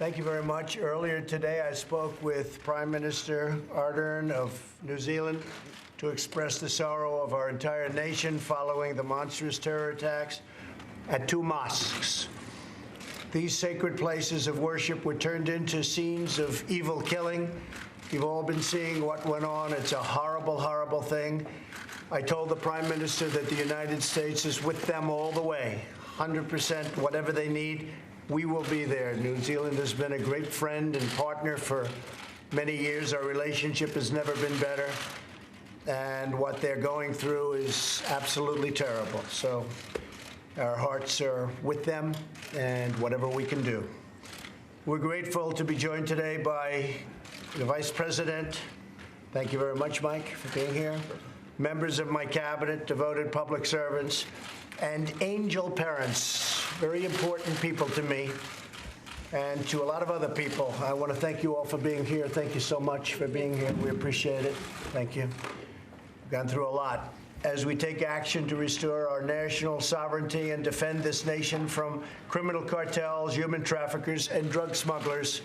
Thank you very much. Earlier today, I spoke with Prime Minister Ardern of New Zealand to express the sorrow of our entire nation following the monstrous terror attacks at two mosques. These sacred places of worship were turned into scenes of evil killing. You've all been seeing what went on. It's a horrible, horrible thing. I told the Prime Minister that the United States is with them all the way, 100%, whatever they need. We will be there. New Zealand has been a great friend and partner for many years. Our relationship has never been better. And what they're going through is absolutely terrible. So our hearts are with them and whatever we can do. We're grateful to be joined today by the Vice President. Thank you very much, Mike, for being here. Members of my cabinet, devoted public servants, and angel parents, very important people to me and to a lot of other people. I want to thank you all for being here. Thank you so much for being here. We appreciate it. Thank you. We've gone through a lot. As we take action to restore our national sovereignty and defend this nation from criminal cartels, human traffickers, and drug smugglers,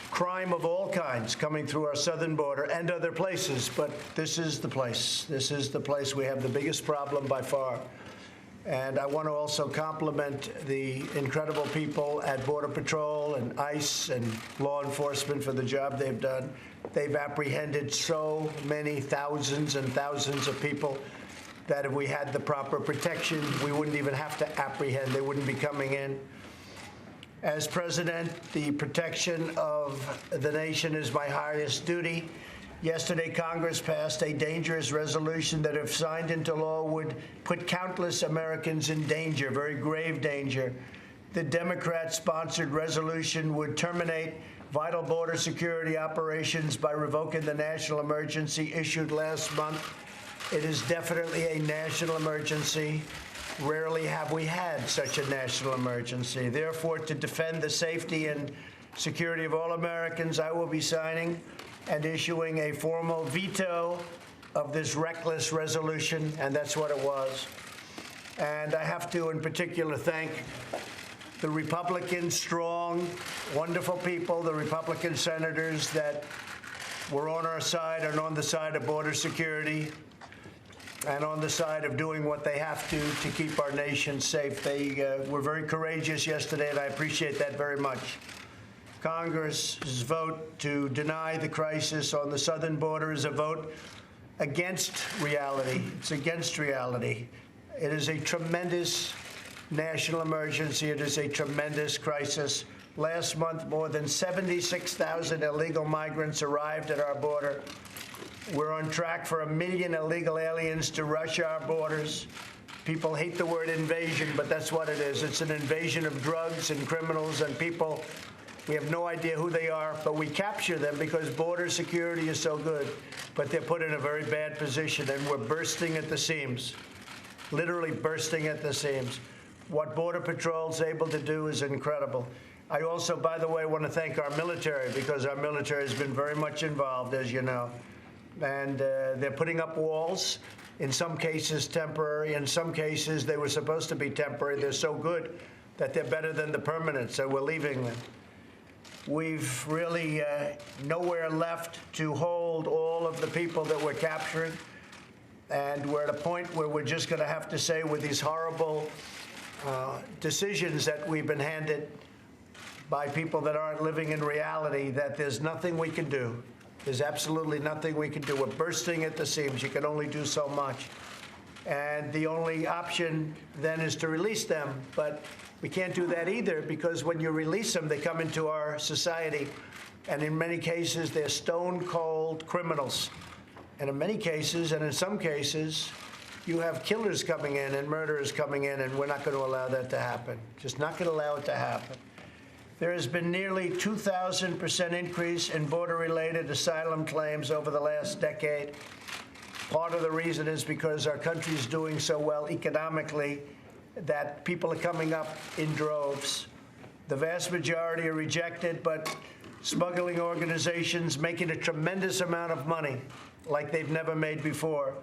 crime of all kinds coming through our southern border and other places, but this is the place. This is the place we have the biggest problem by far. And I want to also compliment the incredible people at Border Patrol and ICE and law enforcement for the job they've done. They've apprehended so many thousands and thousands of people that if we had the proper protection, we wouldn't even have to apprehend. They wouldn't be coming in. As president, the protection of the nation is my highest duty. Yesterday, Congress passed a dangerous resolution that, if signed into law, would put countless Americans in danger, very grave danger. The Democrat-sponsored resolution would terminate vital border security operations by revoking the national emergency issued last month. It is definitely a national emergency. Rarely have we had such a national emergency. Therefore, to defend the safety and security of all Americans, I will be signing and issuing a formal veto of this reckless resolution, and that's what it was. And I have to, in particular, thank the Republican, strong, wonderful people, the Republican senators that were on our side and on the side of border security and on the side of doing what they have to keep our nation safe. They were very courageous yesterday, and I appreciate that very much. Congress's vote to deny the crisis on the southern border is a vote against reality. It's against reality. It is a tremendous national emergency. It is a tremendous crisis. Last month, more than 76,000 illegal migrants arrived at our border. We're on track for 1 million illegal aliens to rush our borders. People hate the word invasion, but that's what it is. It's an invasion of drugs and criminals and people. We have no idea who they are, but we capture them because border security is so good. But they're put in a very bad position, and we're bursting at the seams, literally bursting at the seams. What Border Patrol is able to do is incredible. I also, by the way, want to thank our military, because our military has been very much involved, as you know. And they're putting up walls, in some cases temporary. In some cases, they were supposed to be temporary. They're so good that they're better than the permanent, so we're leaving them. We've really nowhere left to hold all of the people that we're capturing. And we're at a point where we're just going to have to say, with these horrible decisions that we've been handed by people that aren't living in reality, that there's nothing we can do. There's absolutely nothing we can do. We're bursting at the seams. You can only do so much. And the only option then is to release them. But we can't do that either, because when you release them, they come into our society. And in many cases, they're stone-cold criminals. And in many cases, and in some cases, you have killers coming in and murderers coming in, and we're not going to allow that to happen. Just not going to allow it to happen. There has been nearly 2,000% increase in border-related asylum claims over the last decade. Part of the reason is because our country is doing so well economically that people are coming up in droves. The vast majority are rejected, but smuggling organizations making a tremendous amount of money, like they've never made before,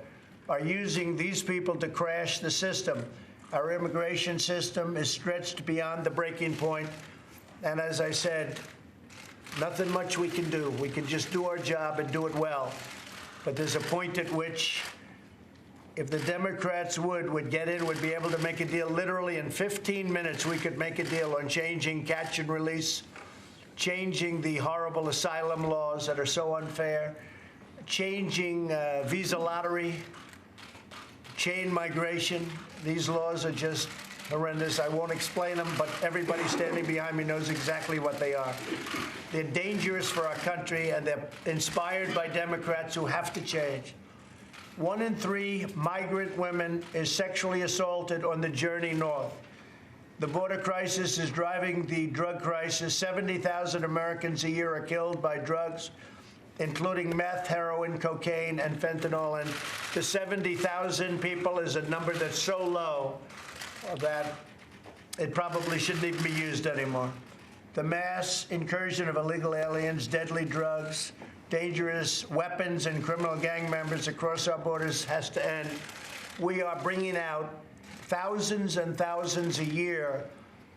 are using these people to crash the system. Our immigration system is stretched beyond the breaking point. And as I said, Nothing much we can do. We can just do our job and do it well. But there's a point at which, if the Democrats would get in, would be able to make a deal. Literally in 15 minutes, we could make a deal on changing catch and release, changing the horrible asylum laws that are so unfair, changing visa lottery, chain migration. These laws are just horrendous. I won't explain them, but everybody standing behind me knows exactly what they are. They're dangerous for our country, and they're inspired by Democrats who have to change. 1 in 3 migrant women is sexually assaulted on the journey north. The border crisis is driving the drug crisis. 70,000 Americans a year are killed by drugs, including meth, heroin, cocaine, and fentanyl. And the 70,000 people is a number that's so low that it probably shouldn't even be used anymore. The mass incursion of illegal aliens, deadly drugs, dangerous weapons, and criminal gang members across our borders has to end. We are bringing out thousands and thousands a year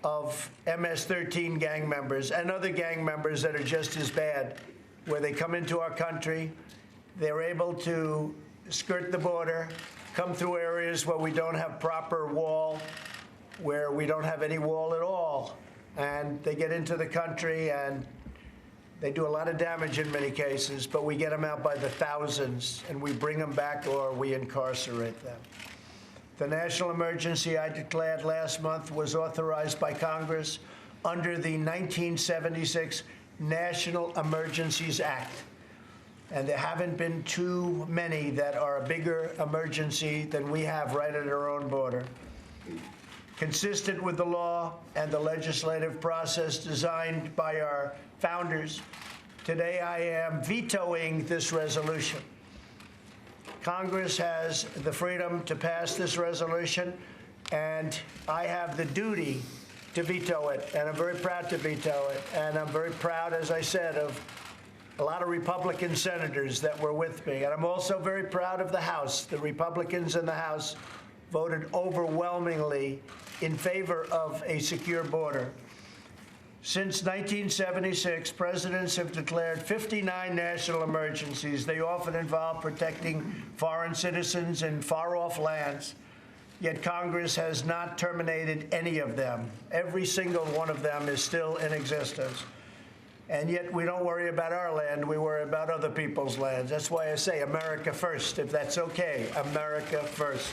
of MS-13 gang members and other gang members that are just as bad, where they come into our country, they're able to skirt the border, come through areas where we don't have proper wall, where we don't have any wall at all, and they get into the country and they do a lot of damage in many cases, but we get them out by the thousands, and we bring them back or we incarcerate them. The national emergency I declared last month was authorized by Congress under the 1976 National Emergencies Act. And there haven't been too many that are a bigger emergency than we have right at our own border. Consistent with the law and the legislative process designed by our founders, today I am vetoing this resolution. Congress has the freedom to pass this resolution, and I have the duty to veto it, and I'm very proud to veto it. And I'm very proud, as I said, of a lot of Republican senators that were with me. And I'm also very proud of the House. The Republicans in the House voted overwhelmingly in favor of a secure border. Since 1976, presidents have declared 59 national emergencies. They often involve protecting foreign citizens in far-off lands. Yet Congress has not terminated any of them. Every single one of them is still in existence. And yet we don't worry about our land, we worry about other people's lands. That's why I say America first, if that's okay, America first.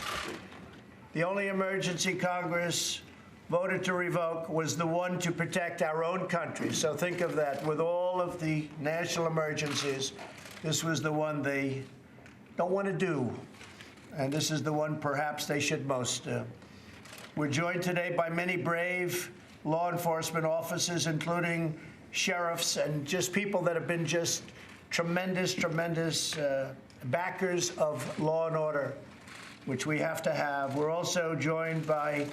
The only emergency Congress voted to revoke was the one to protect our own country. So think of that. With all of the national emergencies, this was the one they don't want to do. And this is the one perhaps they should most do. We're joined today by many brave law enforcement officers, including sheriffs and just people that have been just tremendous backers of law and order, which we have to have. We're also joined by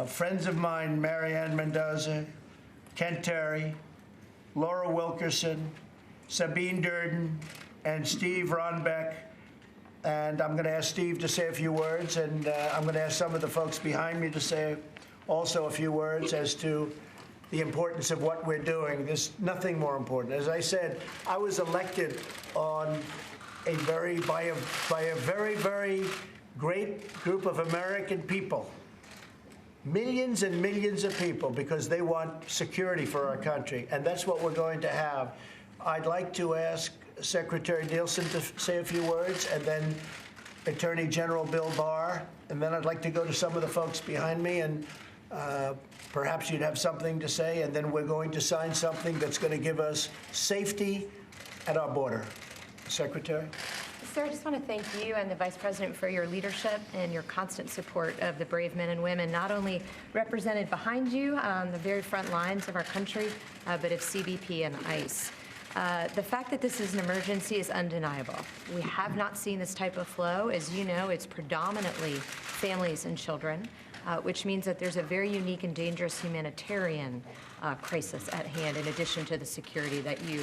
friends of mine, Marianne Mendoza, Kent Terry, Laura Wilkerson, Sabine Durden, and Steve Ronbeck. And I'm going to ask Steve to say a few words, and I'm going to ask some of the folks behind me to say also a few words as to the importance of what we're doing. There's nothing more important. As I said, I was elected on by a very, very great group of American people, millions and millions of people, because they want security for our country, and that's what we're going to have. I'd like to ask Secretary Nielsen to say a few words, and then Attorney General Bill Barr, and then I'd like to go to some of the folks behind me, and perhaps you'd have something to say, and then we're going to sign something that's going to give us safety at our border. Secretary? Sir, I just want to thank you and the Vice President for your leadership and your constant support of the brave men and women, not only represented behind you on the very front lines of our country, but of CBP and ICE. The fact that this is an emergency is undeniable. We have not seen this type of flow. As you know, it's predominantly families and children, which means that there's a very unique and dangerous humanitarian crisis at hand, in addition to the security that you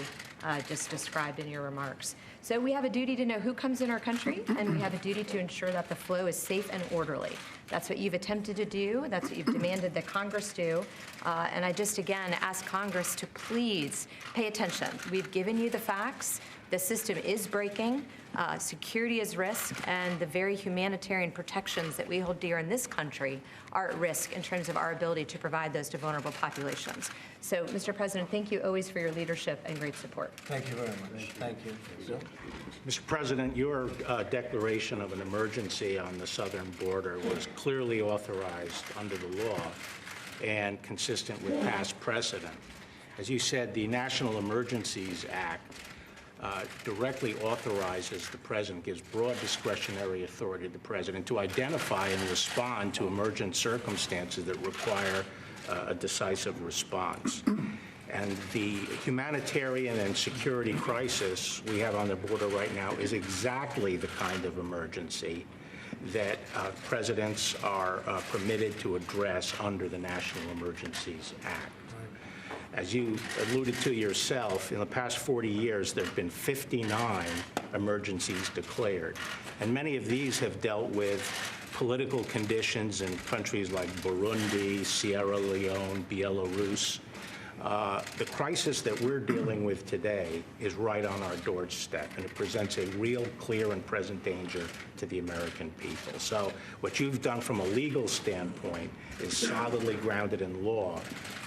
just described in your remarks. So we have a duty to know who comes in our country, and we have a duty to ensure that the flow is safe and orderly. That's what you've attempted to do. That's what you've demanded that Congress do. And I just, again, ask Congress to please pay attention. We've given you the facts. The system is breaking. Security is risk, and the very humanitarian protections that we hold dear in this country are at risk in terms of our ability to provide those to vulnerable populations. So, Mr. President, thank you always for your leadership and great support. Thank you very much. Thank you. Bill? Mr. President, your declaration of an emergency on the southern border was clearly authorized under the law and consistent with past precedent. As you said, the National Emergencies Act directly authorizes the president, gives broad discretionary authority to the president to identify and respond to emergent circumstances that require a decisive response. And the humanitarian and security crisis we have on the border right now is exactly the kind of emergency that presidents are permitted to address under the National Emergencies Act. As you alluded to yourself, in the past 40 years, there have been 59 emergencies declared. And many of these have dealt with political conditions in countries like Burundi, Sierra Leone, Belarus. The crisis that we're dealing with today is right on our doorstep, and it presents a real, clear, and present danger to the American people. So what you've done from a legal standpoint is solidly grounded in law,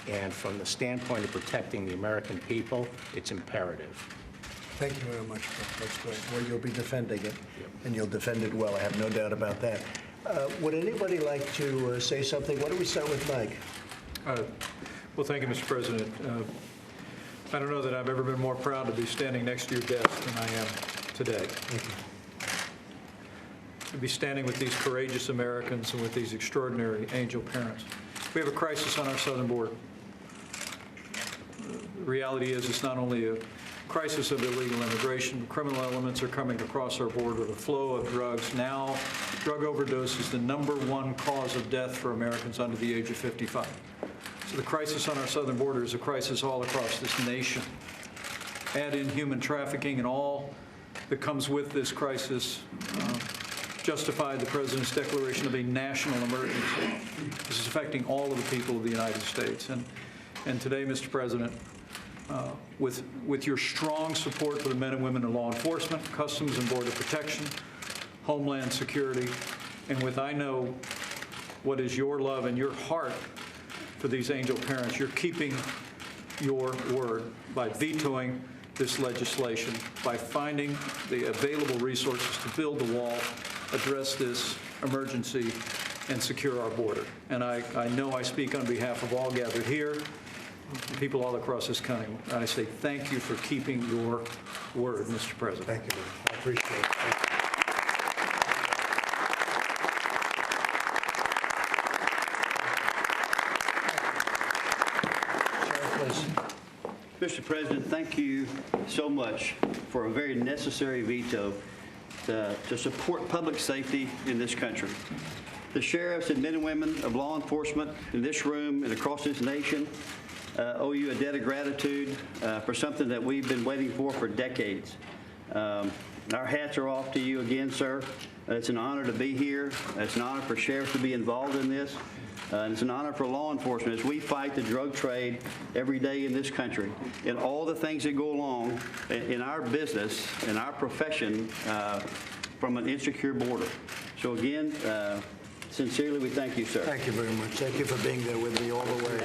and from the standpoint of protecting the American people, it's imperative. Thank you very much, Bill. That's great. Well, you'll be defending it, and you'll defend it well. I have no doubt about that. Would anybody like to say something? Why don't we start with Mike? Well, thank you, Mr. President. I don't know that I've ever been more proud to be standing next to your desk than I am today. Thank you. To be standing with these courageous Americans and with these extraordinary angel parents. We have a crisis on our southern border. The reality is it's not only a crisis of illegal immigration. Criminal elements are coming across our border. The flow of drugs. Now, drug overdose is the #1 cause of death for Americans under the age of 55. So the crisis on our southern border is a crisis all across this nation. Add in human trafficking and all that comes with this crisis, justified the president's declaration of a national emergency. This is affecting all of the people of the United States. And today, Mr. President, with your strong support for the men and women in law enforcement, Customs and Border Protection, Homeland Security, and with I know what is your love and your heart for these angel parents, you're keeping your word by vetoing this legislation, by finding the available resources to build the wall, address this emergency, and secure our border. And I know I speak on behalf of all gathered here, people all across this country. I say thank you for keeping your word, Mr. President. Thank you. I appreciate it. Mr. President, thank you so much for a very necessary veto to support public safety in this country. The sheriffs and men and women of law enforcement in this room and across this nation owe you a debt of gratitude for something that we've been waiting for decades. Our hats are off to you again, sir. It's an honor to be here. It's an honor for sheriffs to be involved in this. And it's an honor for law enforcement as we fight the drug trade every day in this country and all the things that go along in our business, in our profession, from an insecure border. So again, sincerely, we thank you, sir. Thank you very much. Thank you for being there with me all the way.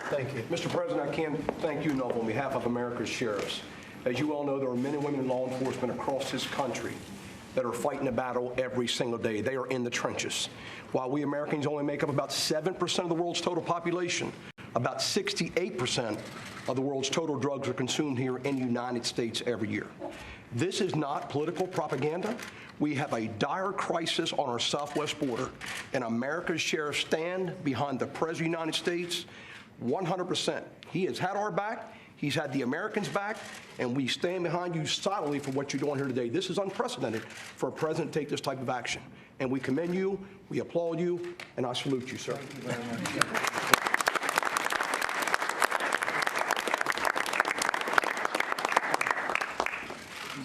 Thank you. Mr. President, I can't thank you enough on behalf of America's sheriffs. As you all know, there are men and women in law enforcement across this country that are fighting a battle every single day. They are in the trenches. While we Americans only make up about 7% of the world's total population, about 68% of the world's total drugs are consumed here in the United States every year. This is not political propaganda. We have a dire crisis on our southwest border, and America's sheriffs stand behind the President of the United States 100%. He has had our back. He's had the Americans' back, and we stand behind you solidly for what you're doing here today. This is unprecedented for a president to take this type of action, and we commend you, we applaud you, and I salute you, sir. Thank you very much.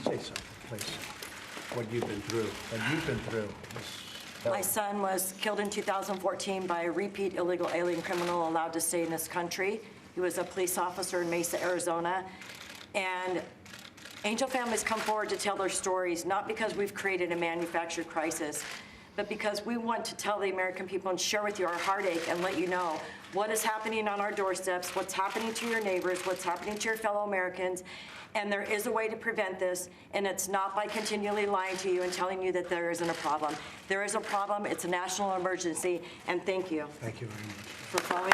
Say something. what you've been through. My son was killed in 2014 by a repeat illegal alien criminal allowed to stay in this country. He was a police officer in Mesa, Arizona. And Angel families come forward to tell their stories, not because we've created a manufactured crisis, but because we want to tell the American people and share with you our heartache and let you know what is happening on our doorsteps, what's happening to your neighbors, what's happening to your fellow Americans. And there is a way to prevent this, and it's not by continually lying to you and telling you that there isn't a problem. There is a problem. It's a national emergency, and thank you. Thank you very much. For following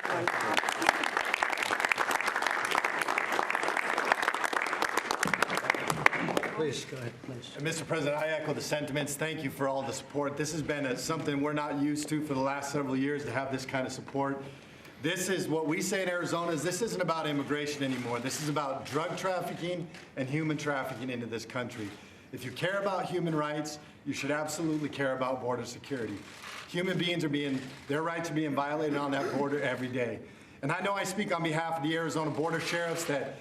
Please, go ahead, please. Mr. President, I echo the sentiments. Thank you for all the support. This has been something we're not used to for the last several years, to have this kind of support. This is what we say in Arizona is this isn't about immigration anymore. This is about drug trafficking and human trafficking into this country. If you care about human rights, you should absolutely care about border security. Human beings their rights are being violated on that border every day. And I know I speak on behalf of the Arizona Border Sheriffs that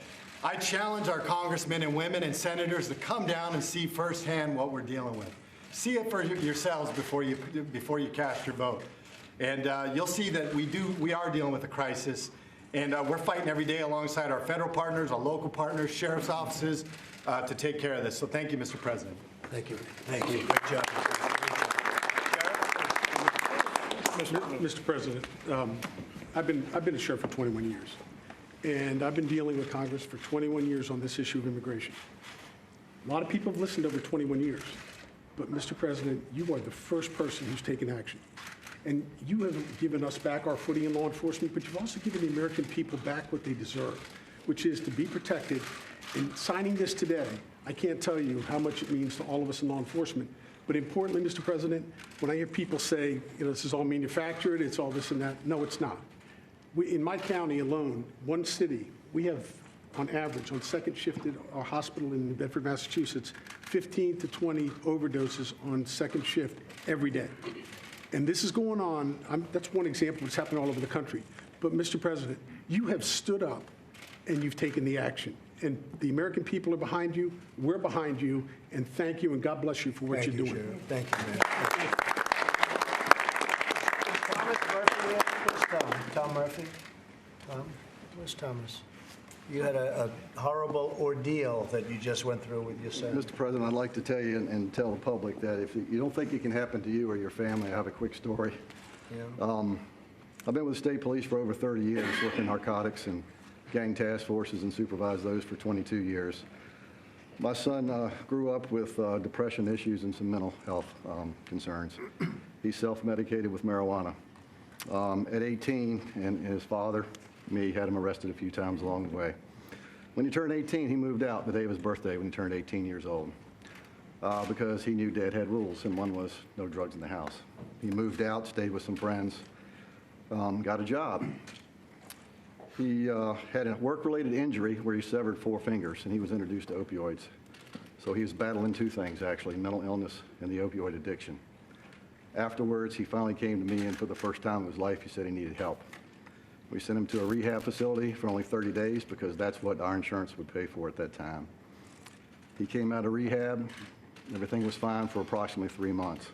I challenge our congressmen and women and senators to come down and see firsthand what we're dealing with. See it for yourselves before you cast your vote. And you'll see that we are dealing with a crisis, and we're fighting every day alongside our federal partners, our local partners, sheriff's offices to take care of this. So thank you, Mr. President. Thank you. Thank you. Good job. Mr. President, I've been a sheriff for 21 years, and I've been dealing with Congress for 21 years on this issue of immigration. A lot of people have listened over 21 years, but Mr. President, you are the first person who's taken action. And you have given us back our footing in law enforcement, but you've also given the American people back what they deserve, which is to be protected. And signing this today, I can't tell you how much it means to all of us in law enforcement. But importantly, Mr. President, when I hear people say, this is all manufactured, it's all this and that, no, it's not. In my county alone, one city, we have, on average, on second shift at our hospital in Bedford, Massachusetts, 15 to 20 overdoses on second shift every day. And this is going on. That's one example. It's happening all over the country. But, Mr. President, you have stood up and you've taken the action. And the American people are behind you. We're behind you. And thank you, and God bless you for what you're doing. Sheriff. Thank you, man. Thomas Murphy, where's Tom Murphy? Tom? Where's Thomas? You had a horrible ordeal that you just went through with your son. Mr. President, I'd like to tell you and tell the public that if you don't think it can happen to you or your family, I have a quick story. Yeah. I've been with the state police for over 30 years, working narcotics and gang task forces and supervised those for 22 years. My son grew up with depression issues and some mental health concerns. He's self-medicated with marijuana. At 18, and his father, me, had him arrested a few times along the way. When he turned 18, he moved out the day of his birthday when he turned 18 years old because he knew Dad had rules, and one was no drugs in the house. He moved out, stayed with some friends, got a job. He had a work-related injury where he severed 4 fingers, and he was introduced to opioids. So he was battling 2 things, actually, mental illness and the opioid addiction. Afterwards, he finally came to me, and for the first time in his life, he said he needed help. We sent him to a rehab facility for only 30 days because that's what our insurance would pay for at that time. He came out of rehab. Everything was fine for approximately 3 months.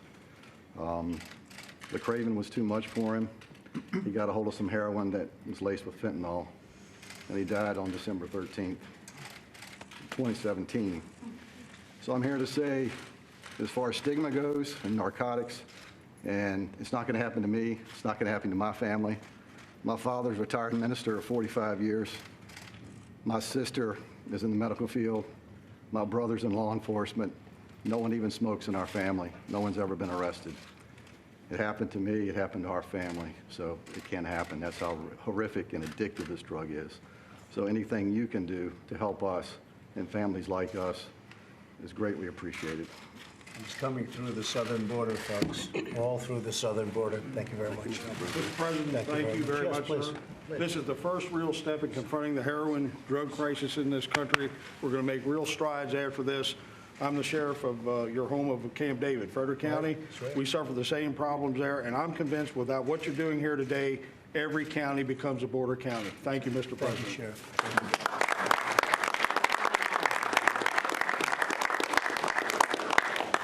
The craving was too much for him. He got a hold of some heroin that was laced with fentanyl, and he died on December 13th, 2017. So I'm here to say, as far as stigma goes and narcotics, and it's not going to happen to me, it's not going to happen to my family. My father's a retired minister of 45 years. My sister is in the medical field. My brother's in law enforcement. No one even smokes in our family. No one's ever been arrested. It happened to me, it happened to our family, so it can't happen. That's how horrific and addictive this drug is. So anything you can do to help us and families like us is greatly appreciated. It's coming through the southern border, folks, all through the southern border. Thank you very much. Mr. President, thank you very Yes, much, please. sir. This is the first real step in confronting the heroin drug crisis in this country. We're going to make real strides after this. I'm the sheriff of your home of Camp David, Frederick County. right. We suffer the same problems there, and I'm convinced without what you're doing here today, every county becomes a border county. Thank you, Mr. President. Thank you, Sheriff.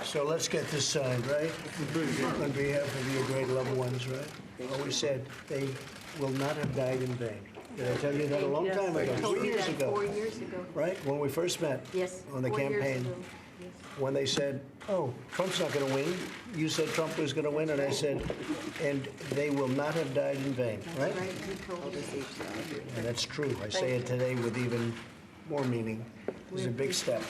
So let's get this signed, right? On behalf of your great loved ones, right? Always said they will not have died in vain. Did I tell you that a long time ago? 4 years ago. 4 years ago. Right? When we first met. Yes. On the 4 years campaign. ago. Yes. When they said, oh, Trump's not going to win. You said Trump was going to win, and I said, and they will not have died in vain, right? Right, you told us. And that's true. I say it today with even more meaning. It's a big step.